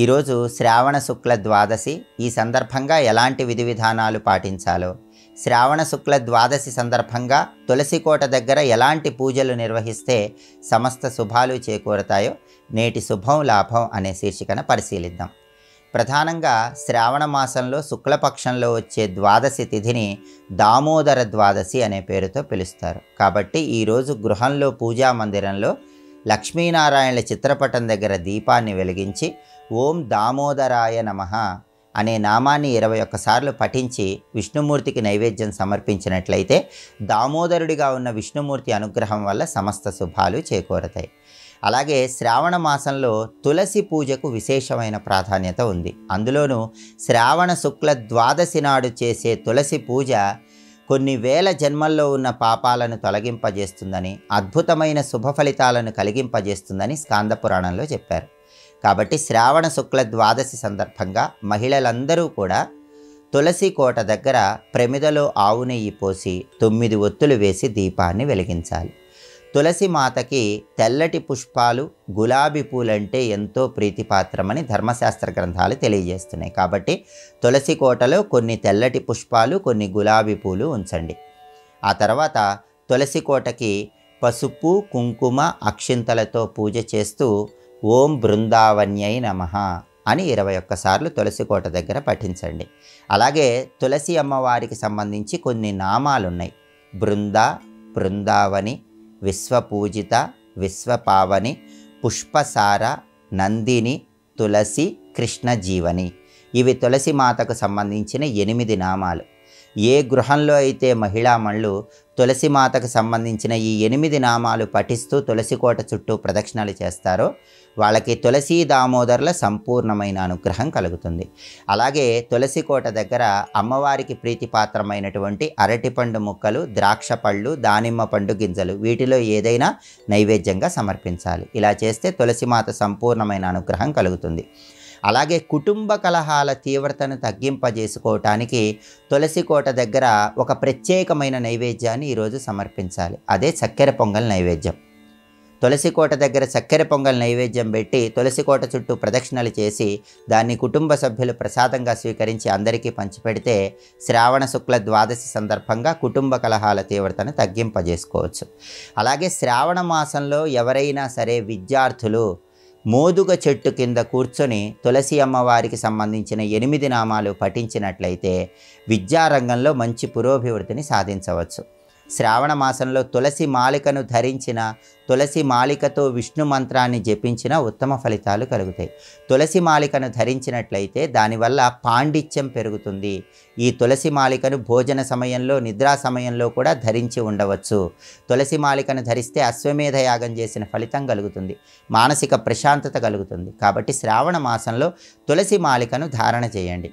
ఈరోజు శ్రావణ శుక్ల ద్వాదశి. ఈ సందర్భంగా ఎలాంటి విధి విధానాలు పాటించాలో, శ్రావణ శుక్ల ద్వాదశి సందర్భంగా తులసి కోట దగ్గర ఎలాంటి పూజలు నిర్వహిస్తే సమస్త శుభాలు చేకూరతాయో నేటి శుభం లాభం అనే శీర్షికన పరిశీలిద్దాం. ప్రధానంగా శ్రావణ మాసంలో శుక్లపక్షంలో వచ్చే ద్వాదశి తిథిని దామోదర ద్వాదశి అనే పేరుతో పిలుస్తారు. కాబట్టి ఈరోజు గృహంలో పూజా మందిరంలో లక్ష్మీనారాయణుల చిత్రపటం దగ్గర దీపాన్ని వెలిగించి ఓం దామోదరాయ నమః అనే నామాన్ని 21 సార్లు పఠించి విష్ణుమూర్తికి నైవేద్యం సమర్పించినట్లయితే దామోదరుడిగా ఉన్న విష్ణుమూర్తి అనుగ్రహం వల్ల సమస్త శుభాలు చేకూరతాయి. అలాగే శ్రావణ మాసంలో తులసి పూజకు విశేషమైన ప్రాధాన్యత ఉంది. అందులోనూ శ్రావణ శుక్ల ద్వాదశి నాడు చేసే తులసి పూజ కొన్ని వేల జన్మల్లో ఉన్న పాపాలను తొలగింపజేస్తుందని, అద్భుతమైన శుభ ఫలితాలను కలిగింపజేస్తుందని స్కాంద పురాణంలో చెప్పారు. కాబట్టి శ్రావణ శుక్ల ద్వాదశి సందర్భంగా మహిళలందరూ కూడా తులసి కోట దగ్గర ప్రమిదలో ఆవు నెయ్యి పోసి 9 ఒత్తులు వేసి దీపాన్ని వెలిగించాలి. తులసి మాతకి తెల్లటి పుష్పాలు, గులాబీ పూలంటే ఎంతో ప్రీతిపాత్రమని ధర్మశాస్త్ర గ్రంథాలు తెలియజేస్తున్నాయి. కాబట్టి తులసి కోటలో కొన్ని తెల్లటి పుష్పాలు, కొన్ని గులాబీ పూలు ఉంచండి. ఆ తర్వాత తులసి కోటకి పసుపు, కుంకుమ, అక్షింతలతో పూజ చేస్తూ ఓం బృందావన్యై నమః అని 21 సార్లు తులసి కోట దగ్గర పఠించండి. అలాగే తులసి అమ్మవారికి సంబంధించి కొన్ని నామాలున్నాయి. బృంద, బృందావని, విశ్వపూజిత, విశ్వపావని, పుష్పసార, నందిని, తులసి, కృష్ణజీవని. ఇవి తులసి మాతకు సంబంధించిన 8 నామాలు. ఏ గృహంలో అయితే మహిళామణులు తులసి మాతకు సంబంధించిన ఈ 8 నామాలు పఠిస్తూ తులసి కోట చుట్టూ ప్రదక్షిణలు చేస్తారో వాళ్ళకి తులసి దామోదరుల సంపూర్ణమైన అనుగ్రహం కలుగుతుంది. అలాగే తులసి కోట దగ్గర అమ్మవారికి ప్రీతిపాత్రమైనటువంటి అరటిపండు ముక్కలు, ద్రాక్ష పళ్ళు, దానిమ్మ పండు గింజలు వీటిలో ఏదైనా నైవేద్యంగా సమర్పించాలి. ఇలా చేస్తే తులసిమాత సంపూర్ణమైన అనుగ్రహం కలుగుతుంది. అలాగే కుటుంబ కలహాల తీవ్రతను తగ్గింపజేసుకోవటానికి తులసి కోట దగ్గర ఒక ప్రత్యేకమైన నైవేద్యాన్ని ఈరోజు సమర్పించాలి. అదే చక్కెర పొంగల్ నైవేద్యం. తులసి కోట దగ్గర చక్కెర పొంగల్ నైవేద్యం పెట్టి తులసి కోట చుట్టూ ప్రదక్షిణలు చేసి దాన్ని కుటుంబ సభ్యులు ప్రసాదంగా స్వీకరించి అందరికీ పంచిపెడితే శ్రావణ శుక్ల ద్వాదశి సందర్భంగా కుటుంబ కలహాల తీవ్రతను తగ్గింపజేసుకోవచ్చు. అలాగే శ్రావణ మాసంలో ఎవరైనా సరే విద్యార్థులు మోదుగ చెట్టు కింద కూర్చొని తులసి అమ్మవారికి సంబంధించిన 8 నామాలు పఠించినట్లయితే విద్యారంగంలో మంచి పురోభివృద్ధిని సాధించవచ్చు. శ్రావణ మాసంలో తులసి మాలికను ధరించిన, తులసి మాలికతో విష్ణు మంత్రాన్ని జపించిన ఉత్తమ ఫలితాలు కలుగుతాయి. తులసి మాలికను ధరించినట్లయితే దానివల్ల పాండిత్యం పెరుగుతుంది. ఈ తులసి మాలికను భోజన సమయంలో, నిద్రా సమయంలో కూడా ధరించి ఉండవచ్చు. తులసి మాలికను ధరిస్తే అశ్వమేధ యాగం చేసిన ఫలితం కలుగుతుంది, మానసిక ప్రశాంతత కలుగుతుంది. కాబట్టి శ్రావణ మాసంలో తులసి మాలికను ధారణ చేయండి.